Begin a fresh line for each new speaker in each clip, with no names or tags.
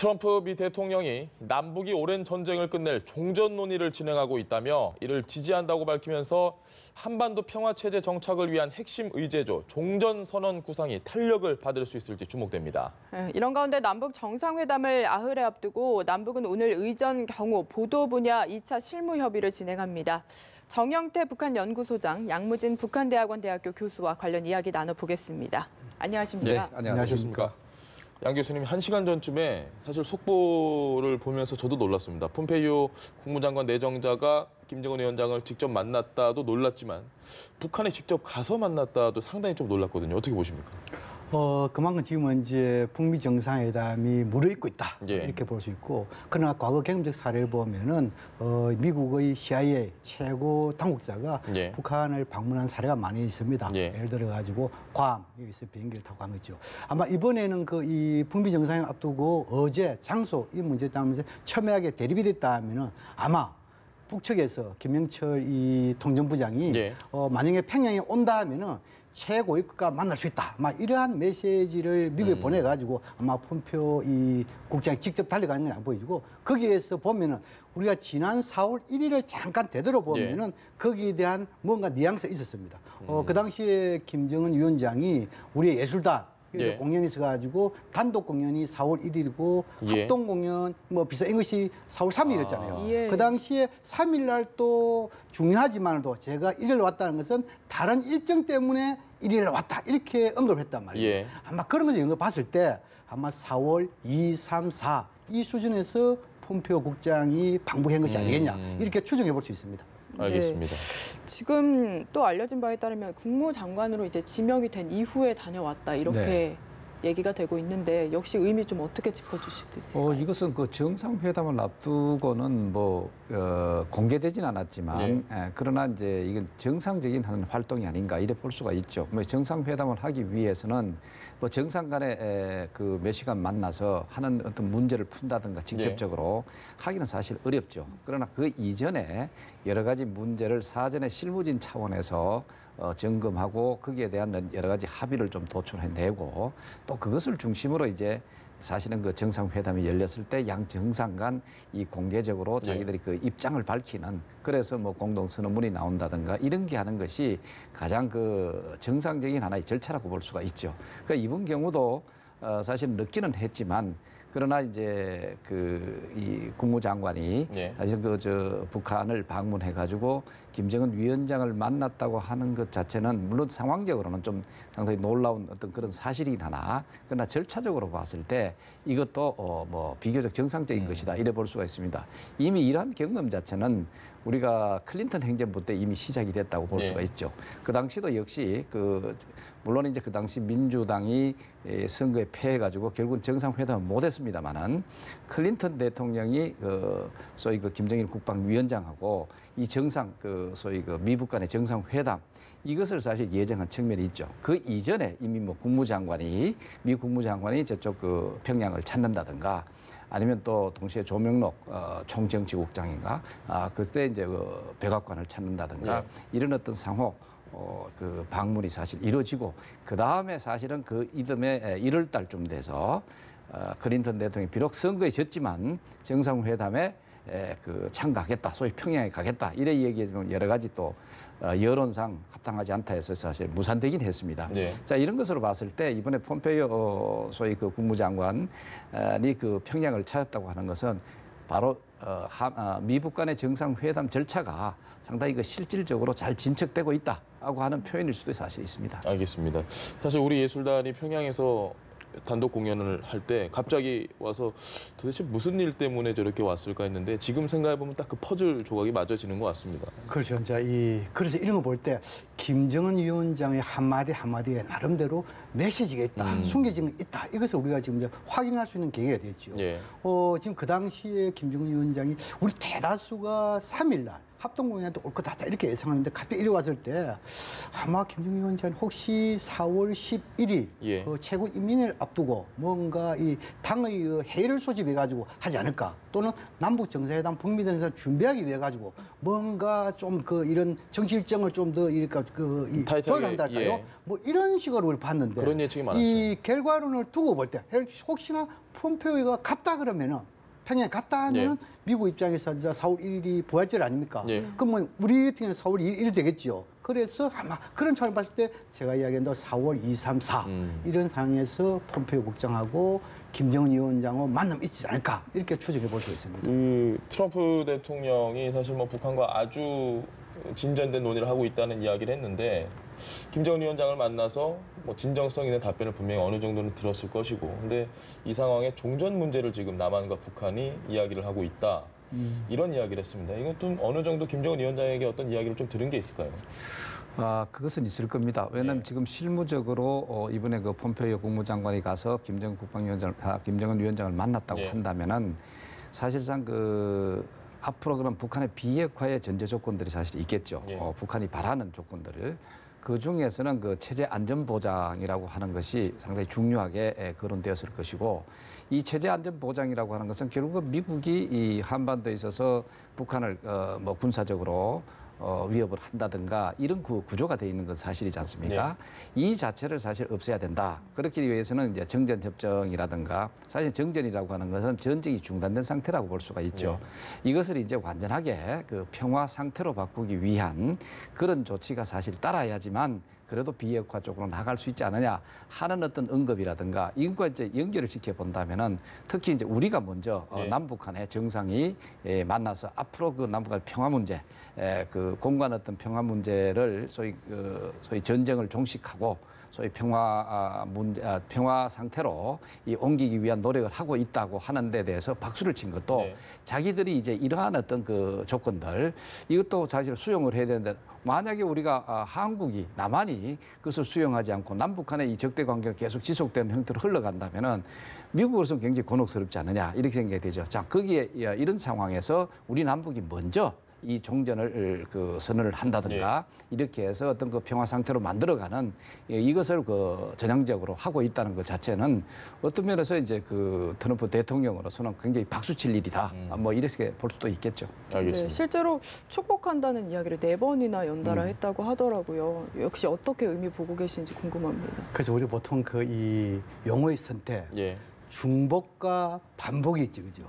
트럼프 미 대통령이 남북이 오랜 전쟁을 끝낼 종전 논의를 진행하고 있다며 이를 지지한다고 밝히면서 한반도 평화체제 정착을 위한 핵심 의제죠. 종전선언 구상이 탄력을 받을 수 있을지 주목됩니다.
이런 가운데 남북 정상회담을 나흘에 앞두고 남북은 오늘 의전 경호 보도 분야 2차 실무 협의를 진행합니다. 정영태 북한연구소장, 양무진 북한대학원 대학교 교수와 관련 이야기 나눠보겠습니다. 안녕하십니까?
네, 안녕하십니까?
양 교수님, 1시간 전쯤에 사실 속보를 보면서 저도 놀랐습니다. 폼페이오 국무장관 내정자가 김정은 위원장을 직접 만났다도 놀랐지만 북한에 직접 가서 만났다도 상당히 좀 놀랐거든요. 어떻게 보십니까?
그만큼 지금은 이제 북미 정상회담이 무르익고 있다
예.
이렇게 볼 수 있고, 그러나 과거 경험적 사례를 보면은 미국의 CIA 최고 당국자가
예.
북한을 방문한 사례가 많이 있습니다.
예.
예를 들어 가지고 괌 여기서 비행기를 타고 간 거죠. 아마 이번에는 이 북미 정상회담 앞두고 어제 장소 이 문제 때문에 첨예하게 대립이 됐다 하면은 아마 북측에서 김영철 이 통전부장이
예.
만약에 평양에 온다 하면은 최고위급과 만날 수 있다. 막 이러한 메시지를 미국에 보내가지고 아마 폼페이오 이 국장이 직접 달려가는 건 안 보여지고, 거기에서 보면은 우리가 지난 4월 1일을 잠깐 되돌아보면은 거기에 대한 뭔가 뉘앙스가 있었습니다. 그 당시에 김정은 위원장이 우리의 예술단
예.
공연이 있어가지고 단독 공연이 4월 1일이고
예.
합동 공연 뭐 비슷한 것이 4월 3일이었잖아요.
예.
그 당시에 3일날 또 중요하지만도 제가 1일 왔다는 것은 다른 일정 때문에 1일 왔다 이렇게 언급을 했단 말이에요.
예.
아마 그러면서 이런 거 봤을 때 아마 4월 2, 3, 4 이 수준에서 폼페이오 국장이 방북한 것이 아니겠냐 이렇게 추정해 볼 수 있습니다.
알겠습니다.
네. 지금 또 알려진 바에 따르면 국무장관으로 이제 지명이 된 이후에 다녀왔다 이렇게
네.
얘기가 되고 있는데 역시 의미 좀 어떻게 짚어주실 수 있을까요?
이것은 그 정상회담을 앞두고는 공개되진 않았지만,
예.
그러나 이제 이건 정상적인 하는 활동이 아닌가 이래 볼 수가 있죠. 정상회담을 하기 위해서는 정상 간에 그 몇 시간 만나서 하는 어떤 문제를 푼다든가 직접적으로 하기는 사실 어렵죠. 그러나 그 이전에 여러 가지 문제를 사전에 실무진 차원에서 점검하고 거기에 대한 여러 가지 합의를 좀 도출해내고, 또 그것을 중심으로 이제 사실은 그 정상회담이 열렸을 때 양 정상 간 이 공개적으로 자기들이 그 입장을 밝히는, 그래서 공동 선언문이 나온다든가 이런 게 하는 것이 가장 그 정상적인 하나의 절차라고 볼 수가 있죠. 그러니까 이번 경우도 사실 늦기는 했지만, 그러나 이제 이 국무장관이
예.
사실 북한을 방문해가지고 김정은 위원장을 만났다고 하는 것 자체는 물론 상황적으로는 좀 상당히 놀라운 어떤 그런 사실이긴 하나, 그러나 절차적으로 봤을 때 이것도 비교적 정상적인 것이다 이래 볼 수가 있습니다. 이미 이러한 경험 자체는 우리가 클린턴 행정부 때 이미 시작이 됐다고 볼 수가 있죠. 그 당시도 역시 물론 이제 그 당시 민주당이 선거에 패해가지고 결국은 정상회담을 못했습니다만은 클린턴 대통령이 소위 김정일 국방위원장하고 이 소위 미북 간의 정상회담 이것을 사실 예정한 측면이 있죠. 그 이전에 이미 미 국무장관이 저쪽 평양을 찾는다든가, 아니면 또 동시에 조명록 총정치국장인가 그때 이제 백악관을 찾는다든가 이런 어떤 상호 방문이 사실 이루어지고, 그 다음에 사실은 이듬해 1월 달쯤 돼서 클린턴 대통령이 비록 선거에 졌지만 정상회담에 참가하겠다, 소위 평양에 가겠다 이래 얘기하지만 여러 가지 또 여론상 합당하지 않다 해서 사실 무산되긴 했습니다.
네.
자, 이런 것으로 봤을 때 이번에 폼페이오 소위 국무장관이 평양을 찾았다고 하는 것은 바로 미북 간의 정상회담 절차가 상당히 실질적으로 잘 진척되고 있다고 하는 표현일 수도 사실 있습니다.
알겠습니다. 사실 우리 예술단이 평양에서 단독 공연을 할 때 갑자기 와서 도대체 무슨 일 때문에 저렇게 왔을까 했는데 지금 생각해보면 딱 그 퍼즐 조각이 맞아지는 것 같습니다.
그렇죠. 그래서 이런 거 볼 때 김정은 위원장의 한마디 한마디에 나름대로 메시지가 있다, 숨겨진 게 있다. 이것을 우리가 지금 이제 확인할 수 있는 계기가 됐죠.
예.
지금 그 당시에 김정은 위원장이 우리 대다수가 3일 날 합동공연도 올 거다 이렇게 예상하는데 갑자기 이리 왔을 때 아마 김정일 위원장이 혹시 4월 11일
예.
그 최고 인민회를 앞두고 뭔가 이 당의 그 회의를 소집해 가지고 하지 않을까, 또는 남북 정상회담 북미 정상회담 준비하기 위해 가지고 뭔가 좀 그 이런 정치 일정을 좀 더 이렇게 그
타이트하게,
조율한다 할까요?
예.
뭐 이런 식으로 우리 봤는데
그런 예측이 많았죠.
이 결과론을 두고 볼 때 혹시나 폼페이오가 갔다 그러면은 평양에 갔다 하면은
예.
미국 입장에서 진짜 4월 1일이 부활절 아닙니까?
예.
그러면 우리 같은 경우는 4월 1일 되겠죠. 그래서 아마 그런 차원을 봤을 때 제가 이야기한 4월 2, 3, 4 이런 상황에서 폼페이오 국장하고 김정은 위원장하고 만남 있지 않을까 이렇게 추정해 볼 수 있습니다.
그 트럼프 대통령이 사실 뭐 북한과 아주 진전된 논의를 하고 있다는 이야기를 했는데 김정은 위원장을 만나서 뭐 진정성 있는 답변을 분명히 어느 정도는 들었을 것이고, 근데 이 상황에 종전 문제를 지금 남한과 북한이 이야기를 하고 있다. 이런 이야기를 했습니다. 이건 좀 어느 정도 김정은 위원장에게 어떤 이야기를 좀 들은 게 있을까요?
그것은 있을 겁니다. 왜냐하면
네.
지금 실무적으로 이번에 그 폼페이오 국무장관이 가서 김정은 위원장을 만났다고
네.
한다면은 사실상 그 앞으로 그런 북한의 비핵화의 전제 조건들이 사실 있겠죠.
네.
북한이 바라는 조건들을. 그 중에서는 그 체제 안전 보장이라고 하는 것이 상당히 중요하게 거론되었을 것이고, 이 체제 안전 보장이라고 하는 것은 결국 미국이 이 한반도에 있어서 북한을 뭐 군사적으로 위협을 한다든가 이런 구조가 되어 있는 건 사실이지 않습니까? 이 자체를 사실 없애야 된다. 그렇기 위해서는 이제 정전협정이라든가, 사실 정전이라고 하는 것은 전쟁이 중단된 상태라고 볼 수가 있죠. 이것을 이제 완전하게 그 평화 상태로 바꾸기 위한 그런 조치가 사실 따라야지만 그래도 비핵화 쪽으로 나갈 수 있지 않느냐 하는 어떤 언급이라든가 이것과 이제 연결을 시켜 본다면은 특히 이제 우리가 먼저 남북한의 정상이 만나서 앞으로 그 남북한 평화 문제, 그 공간 어떤 평화 문제를 소위 전쟁을 종식하고 소위 평화 상태로 옮기기 위한 노력을 하고 있다고 하는 데 대해서 박수를 친 것도
네.
자기들이 이제 이러한 어떤 그 조건들 이것도 사실 수용을 해야 되는데, 만약에 우리가 한국이 남한이 그것을 수용하지 않고 남북한의 이 적대 관계가 계속 지속되는 형태로 흘러간다면은 미국으로서는 굉장히 곤혹스럽지 않느냐 이렇게 생각이 되죠. 자, 거기에 이런 상황에서 우리 남북이 먼저 이 종전을 그 선언을 한다든가 이렇게 해서 어떤 그 평화 상태로 만들어가는 이것을 그 전향적으로 하고 있다는 것 자체는 어떤 면에서 이제 그 트럼프 대통령으로서는 굉장히 박수칠 일이다. 뭐 이렇게 볼 수도 있겠죠.
알겠습니다.
네, 실제로 축복한다는 이야기를 4번이나 연달아 했다고 하더라고요. 역시 어떻게 의미 보고 계신지 궁금합니다.
그래서 우리 보통 그 이 용어의 선택,
예.
중복과 반복이 있죠, 그죠?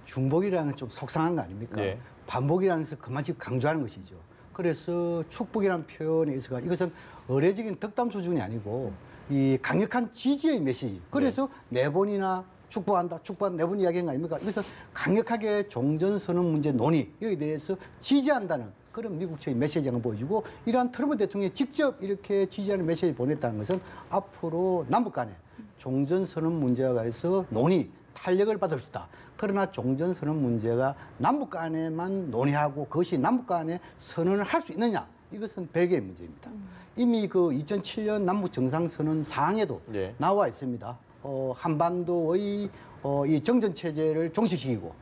중복이라는 건 좀 속상한 거 아닙니까?
예.
반복이라는 것은 그만큼 강조하는 것이죠. 그래서 축복이라는 표현에 있어서 이것은 의례적인 덕담 수준이 아니고 이 강력한 지지의 메시지. 그래서 네 번이나 축복한다, 네 번 이야기한 거 아닙니까? 이것은 강력하게 종전선언 문제 논의, 여기에 대해서 지지한다는 그런 미국적인 메시지가 보여주고, 이러한 트럼프 대통령이 직접 이렇게 지지하는 메시지 보냈다는 것은 앞으로 남북 간에 종전선언 문제와 관해서 논의, 탄력을 받을 수 있다. 그러나 종전선언 문제가 남북 간에만 논의하고 그것이 남북 간에 선언을 할 수 있느냐, 이것은 별개의 문제입니다. 이미 그 2007년 남북 정상선언 사항에도
예.
나와 있습니다. 한반도의 이 정전 체제를 종식시키고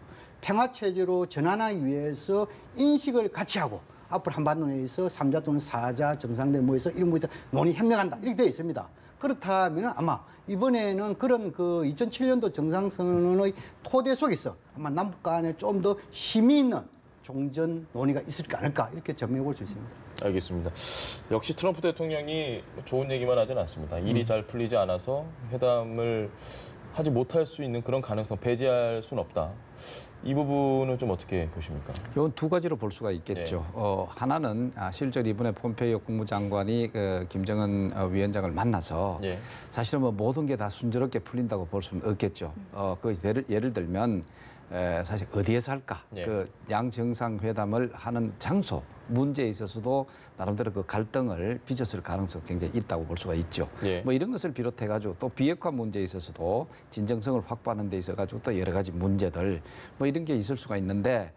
평화 체제로 전환하기 위해서 인식을 같이 하고 앞으로 한반도 내에서 3자 또는 4자 정상들 모여서 이런 모여서 논의 협력한다, 이렇게 되어 있습니다. 그렇다면 아마 이번에는 그런 그 2007년도 정상선언의 토대 속에서 아마 남북 간에 좀 더 힘이 있는 종전 논의가 있을지 않을까, 이렇게 전망해 볼 수 있습니다.
알겠습니다. 역시 트럼프 대통령이 좋은 얘기만 하진 않습니다. 일이 잘 풀리지 않아서 회담을 하지 못할 수 있는 그런 가능성 배제할 수는 없다. 이 부분은 좀 어떻게 보십니까?
이건 두 가지로 볼 수가 있겠죠. 하나는 실제로 이번에 폼페이오 국무장관이 그 김정은 위원장을 만나서
예.
사실은 뭐 모든 게 다 순조롭게 풀린다고 볼 수는 없겠죠. 그 예를 들면 사실 어디에서 할까?
예.
그 양 정상회담을 하는 장소 문제에 있어서도 나름대로 그 갈등을 빚었을 가능성이 굉장히 있다고 볼 수가 있죠.
예.
뭐 이런 것을 비롯해 가지고 또 비핵화 문제에 있어서도 진정성을 확보하는 데 있어 가지고 또 여러 가지 문제들 뭐 이런 게 있을 수가 있는데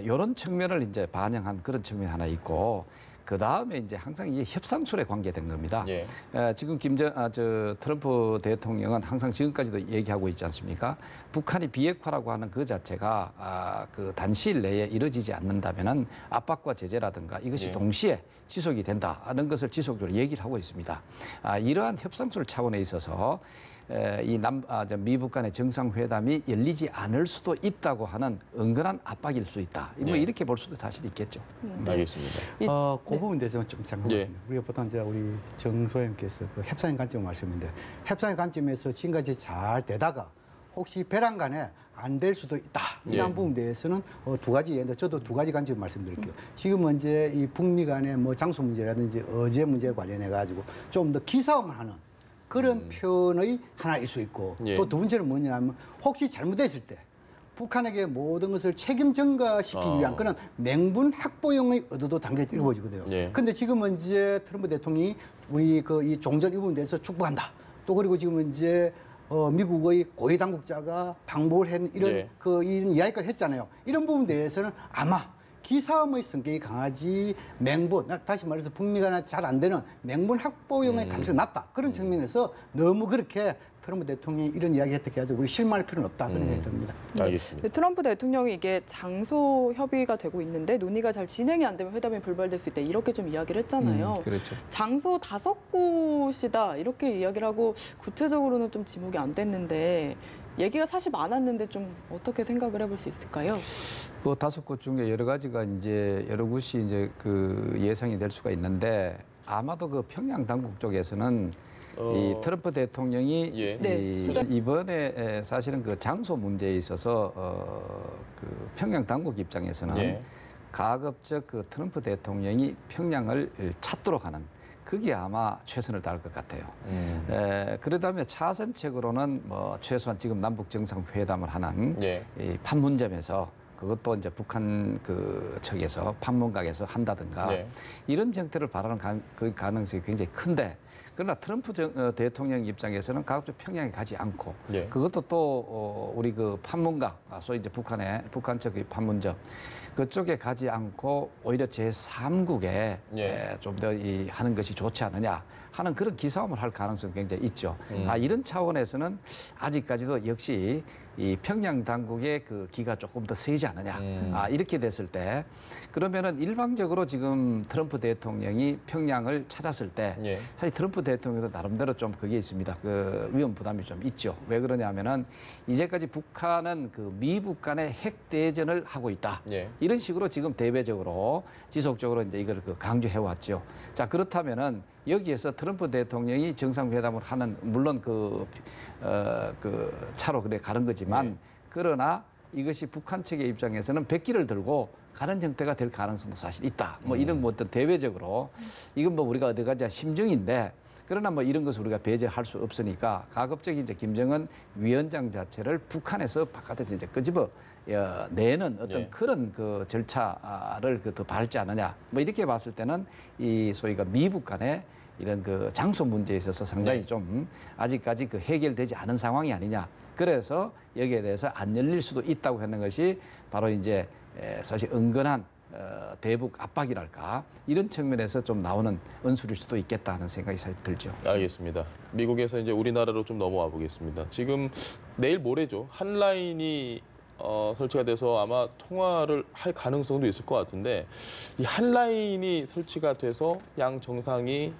이런 측면을 이제 반영한 그런 측면이 하나 있고, 그 다음에 이제 항상 이게 협상술에 관계된 겁니다.
예.
지금 트럼프 대통령은 항상 지금까지도 얘기하고 있지 않습니까? 북한이 비핵화라고 하는 그 자체가 그 단시일 내에 이루어지지 않는다면은 압박과 제재라든가 이것이
예.
동시에 지속이 된다는 것을 지속적으로 얘기를 하고 있습니다. 이러한 협상술 차원에 있어서 미북 간의 정상회담이 열리지 않을 수도 있다고 하는 은근한 압박일 수 있다. 뭐
네.
이렇게 볼 수도 사실 있겠죠.
알겠습니다.
그 부분에 대해서 좀 생각하겠습니다.
예.
우리가 보통 이제 우리 정 소장님께서 그 협상의 관점을 말씀했는데 협상의 관점에서 지금까지 잘 되다가 혹시 벼랑 간에 안 될 수도 있다. 이런
예.
부분에 대해서는 두 가지 예인데 저도 두 가지 관점 말씀드릴게요. 지금은 이제 이 북미 간의 뭐 장소 문제라든지 어제 문제에 관련해 가지고 좀 더 기싸움을 하는 그런 표현의 하나일 수 있고
예.
또 두 번째는 뭐냐면 혹시 잘못됐을 때 북한에게 모든 것을 책임 전가시키기 위한 그런 맹분 확보용의 의도도 담겨 있는 거거든요.
예.
근데 지금은 이제 트럼프 대통령이 우리 이 종전 이 부분에 대해서 축복한다. 또 그리고 지금은 이제 미국의 고위 당국자가 방북을 한 이런
예.
이런 이야기까지 했잖아요. 이런 부분에 대해서는 아마 기싸움의 성격이 강하지 맹분, 다시 말해서 북미가 잘 안 되는 맹분 확보용의 가능성이 낮다. 그런 측면에서 너무 그렇게 트럼프 대통령이 이런 이야기 했다고 해서 우리 실망할 필요는 없다. 그런 생각이 듭니다.
알겠습니다.
트럼프 대통령이 이게 장소 협의가 되고 있는데 논의가 잘 진행이 안 되면 회담이 불발될 수 있다. 이렇게 좀 이야기를 했잖아요.
그렇죠.
장소 5곳이다. 이렇게 이야기를 하고 구체적으로는 좀 지목이 안 됐는데 얘기가 사실 많았는데 좀 어떻게 생각을 해볼 수 있을까요?
그 5곳 중에 여러 가지가 이제 여러 곳이 이제 그 예상이 될 수가 있는데 아마도 그 평양 당국 쪽에서는 이 트럼프 대통령이
예.
네.
이번에 사실은 그 장소 문제에 있어서 그 평양 당국 입장에서는
예.
가급적 그 트럼프 대통령이 평양을 찾도록 하는 그게 아마 최선을 다할 것 같아요. 그러다면 차선책으로는 뭐 최소한 지금 남북 정상회담을 하는
예.
이 판문점에서 그것도 이제 북한 그 측에서 판문각에서 한다든가
네.
이런 형태를 바라는 그 가능성이 굉장히 큰데 그러나 트럼프 대통령 입장에서는 가급적 평양에 가지 않고
예.
그것도 또 우리 그 판문각 소위 이제 북한 측의 판문점 그쪽에 가지 않고 오히려 제3국에
예.
좀 더 하는 것이 좋지 않느냐 하는 그런 기싸움을 할 가능성이 굉장히 있죠. 이런 차원에서는 아직까지도 역시 이 평양 당국의 그 기가 조금 더 세지 않느냐. 이렇게 됐을 때 그러면은 일방적으로 지금 트럼프 대통령이 평양을 찾았을 때
예.
사실 트럼프 대통령도 나름대로 좀 그게 있습니다. 그 위험 부담이 좀 있죠. 왜 그러냐면은 이제까지 북한은 그 미북 간의 핵 대전을 하고 있다.
예.
이런 식으로 지금 대외적으로 지속적으로 이제 이걸 그 강조해 왔죠. 자, 그렇다면은 여기에서 트럼프 대통령이 정상회담을 하는 물론 그 차로 그래 가는 거지만 그러나 이것이 북한 측의 입장에서는 백기를 들고 가는 형태가 될 가능성도 사실 있다. 뭐 이런 뭐 어떤 대외적으로 이건 뭐 우리가 어디 가자 심증인데 그러나 뭐 이런 것을 우리가 배제할 수 없으니까 가급적 이제 김정은 위원장 자체를 북한에서 바깥에서 이제 끄집어 내는 어떤
예.
그런 그 절차를 더 밟지 않느냐. 뭐 이렇게 봤을 때는 이 소위가 미북 간의 이런 그 장소 문제에 있어서 상당히
네.
좀 아직까지 그 해결되지 않은 상황이 아니냐. 그래서 여기에 대해서 안 열릴 수도 있다고 하는 것이 바로 이제 사실 은근한 대북 압박이랄까 이런 측면에서 좀 나오는 은술일 수도 있겠다 하는 생각이 사실 들죠.
알겠습니다. 미국에서 이제 우리나라로 좀 넘어와 보겠습니다. 지금 내일 모레죠. 한 라인이 설치가 돼서 아마 통화를 할 가능성도 있을 것 같은데 이 한 라인이 설치가 돼서 양 정상이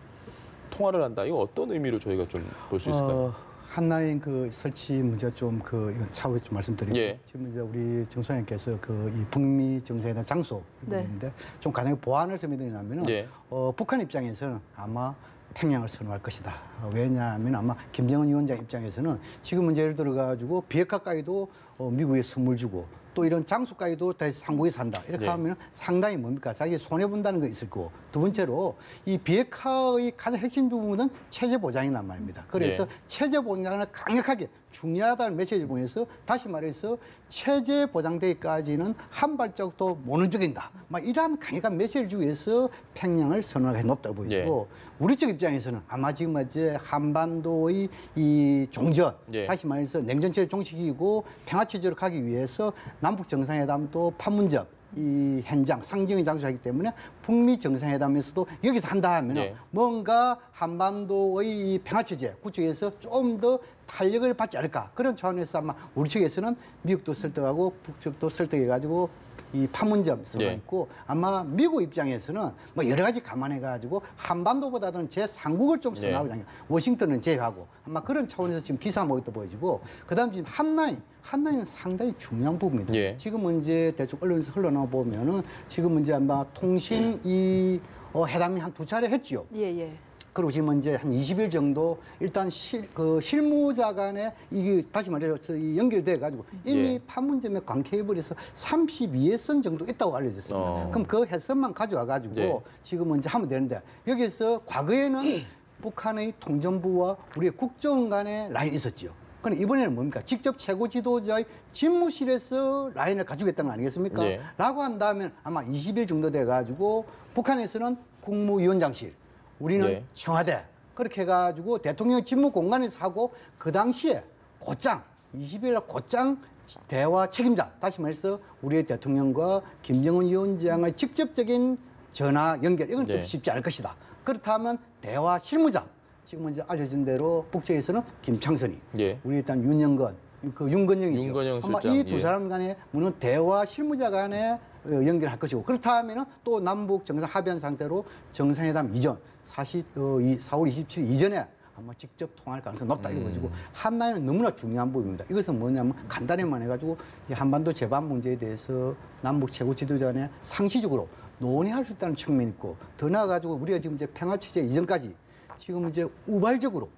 통화를 한다. 이거 어떤 의미로 저희가 좀 볼 수 있을까요?
한라인 그 설치 문제 좀 이건 차후에 좀 말씀드리고
예.
지금 이제 우리 정 소장님께서 이 북미 정상회담 장소
네.
있는데 좀 가능한 보완을 설명드리냐면은
예.
북한 입장에서는 아마 평양을 선호할 것이다. 왜냐하면 아마 김정은 위원장 입장에서는 지금 문제 예를 들어 가지고 비핵화까지도 미국에 선물 주고 또 이런 장소까지도 다시 한국에서 한다. 이렇게
네.
하면 상당히 뭡니까? 자기 손해 본다는 거 있을 거고 두 번째로 이 비핵화의 가장 핵심 부분은 체제 보장이란 말입니다. 그래서
네.
체제 보장을 강력하게 중요하다는 메시지를 보내서 다시 말해서 체제 보장되기까지는 한 발짝도 못 움직인다. 막 이러한 강력한 메시지를 주기 위해서 평양을 선호하기 높다고 보이고 우리 쪽 입장에서는 아마 지금 이제 한반도의 이 종전
예.
다시 말해서 냉전 체제 종식이고 평화 체제로 가기 위해서 남북 정상회담도 판문점 이 현장, 상징의 장소이기 때문에 북미 정상회담에서도 여기서 한다 하면
예.
뭔가 한반도의 이 평화체제 구축에서 좀 더 탄력을 받지 않을까. 그런 차원에서 아마 우리 측에서는 미국도 설득하고 북측도 설득해가지고 이 판문점 서가
예.
있고 아마 미국 입장에서는 뭐 여러 가지 감안해가지고 한반도보다는 제3국을 좀 선호하고
예.
워싱턴은 제외하고 아마 그런 차원에서 지금 기사 모습도 보여지고 그다음 지금 한라인은 상당히 중요한 부분입니다.
예.
지금 이제 대충 언론에서 흘러나와 보면은 지금 이제 아마 통신 이 회담이 한 2차례 했지요.
예, 예.
그리고 지금 이제 한 20일 정도 일단 실무자 간에 이게 다시 말해서 연결돼 가지고 이미
예.
판문점에 관케이블에서 32회선 정도 있다고 알려졌습니다. 그럼 그 해선만 가져와 가지고
예.
지금 이제 하면 되는데 여기서 과거에는 북한의 통전부와 우리의 국정원 간의 라인이 있었지요. 그런데 이번에는 뭡니까? 직접 최고 지도자의 집무실에서 라인을 가지겠다는 거 아니겠습니까?
예.
라고 한다면 아마 20일 정도 돼 가지고 북한에서는 국무위원장실 우리는
네.
청와대 그렇게 해가지고 대통령 직무 공간에서 하고 그 당시에 곧장 20일 날 곧장 대화 책임자 다시 말해서 우리의 대통령과 김정은 위원장의 직접적인 전화 연결 이건 좀
네.
쉽지 않을 것이다. 그렇다면 대화 실무자 지금 먼저 알려진 대로 북측에서는 김창선이
예.
우리 일단 윤영건 그 윤건영이죠.
윤건영
아마
실장,
이 두
예.
사람 간에 물론 대화 실무자 간에 연결할 것이고 그렇다면 또 남북 정상 합의한 상태로 정상회담 이전 4월 27일 이전에 아마 직접 통화할 가능성이 높다 이거 가지고 한라인은 너무나 중요한 부분입니다. 이것은 뭐냐면 간단히만 해가지고 이 한반도 재반 문제에 대해서 남북 최고 지도자 간에 상시적으로 논의할 수 있다는 측면이 있고 더 나아가지고 우리가 지금 이제 평화체제 이전까지 지금 이제 우발적으로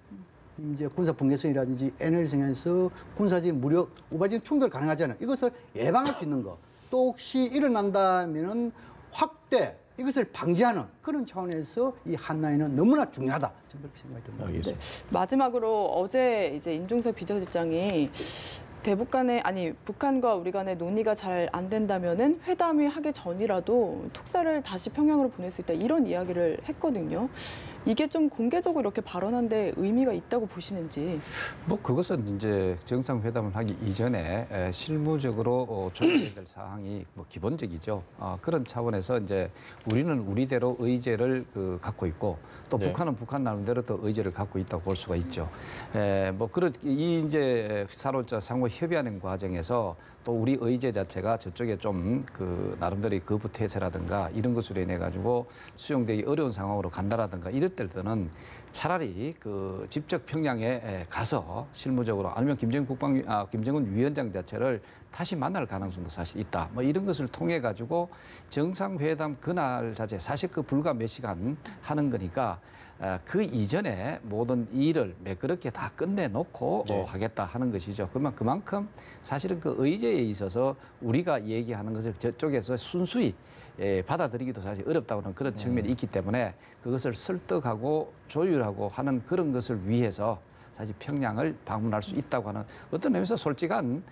이제 군사 분계선이라든지 NL성에서 군사적인 무력 우발적인 충돌 가능하잖아요. 이것을 예방할 수 있는 거. 또 혹시 일어난다면은 확대 이것을 방지하는 그런 차원에서 이 한라인은 너무나 중요하다. 저는 그렇게 생각이 듭니다.
알겠습니다.
마지막으로 어제 이제 임종석 비서실장이 대북 간의 북한과 우리 간의 논의가 잘 안 된다면은 회담이 하기 전이라도 특사를 다시 평양으로 보낼 수 있다 이런 이야기를 했거든요. 이게 좀 공개적으로 이렇게 발언한 데 의미가 있다고 보시는지.
뭐 그것은 이제 정상회담을 하기 이전에 실무적으로 조율해야 될 사항이 뭐 기본적이죠. 그런 차원에서 이제 우리는 우리대로 의제를 갖고 있고 또
네.
북한은 북한 나름대로 또 의제를 갖고 있다고 볼 수가 있죠. 뭐 그런 이 이제 사로자 상호 협의하는 과정에서 또 우리 의제 자체가 저쪽에 좀 나름대로의 거부 태세라든가 이런 것으로 인해 가지고 수용되기 어려운 상황으로 간다라든가 이럴 때는 차라리 직접 평양에 가서 실무적으로 아니면 김정은 위원장 자체를 다시 만날 가능성도 사실 있다. 뭐 이런 것을 통해 가지고 정상회담 그날 자체 사실 불과 몇 시간 하는 거니까 그 이전에 모든 일을 매끄럽게 다 끝내놓고
네.
하겠다 하는 것이죠. 그만큼 사실은 그 의제에 있어서 우리가 얘기하는 것을 저쪽에서 순수히 받아들이기도 사실 어렵다고 하는 그런 측면이 있기 때문에 그것을 설득하고 조율하고 하는 그런 것을 위해서 사실 평양을 방문할 수 있다고 하는 어떤 의미에서 솔직한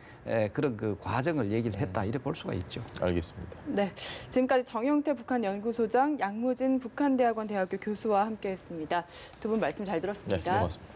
그런 과정을 얘기를 했다 이렇게 볼 수가 있죠.
알겠습니다.
네, 지금까지 정영태 북한 연구소장, 양무진 북한대학원 대학교 교수와 함께했습니다. 두 분 말씀 잘
네,
들었습니다.
고맙습니다.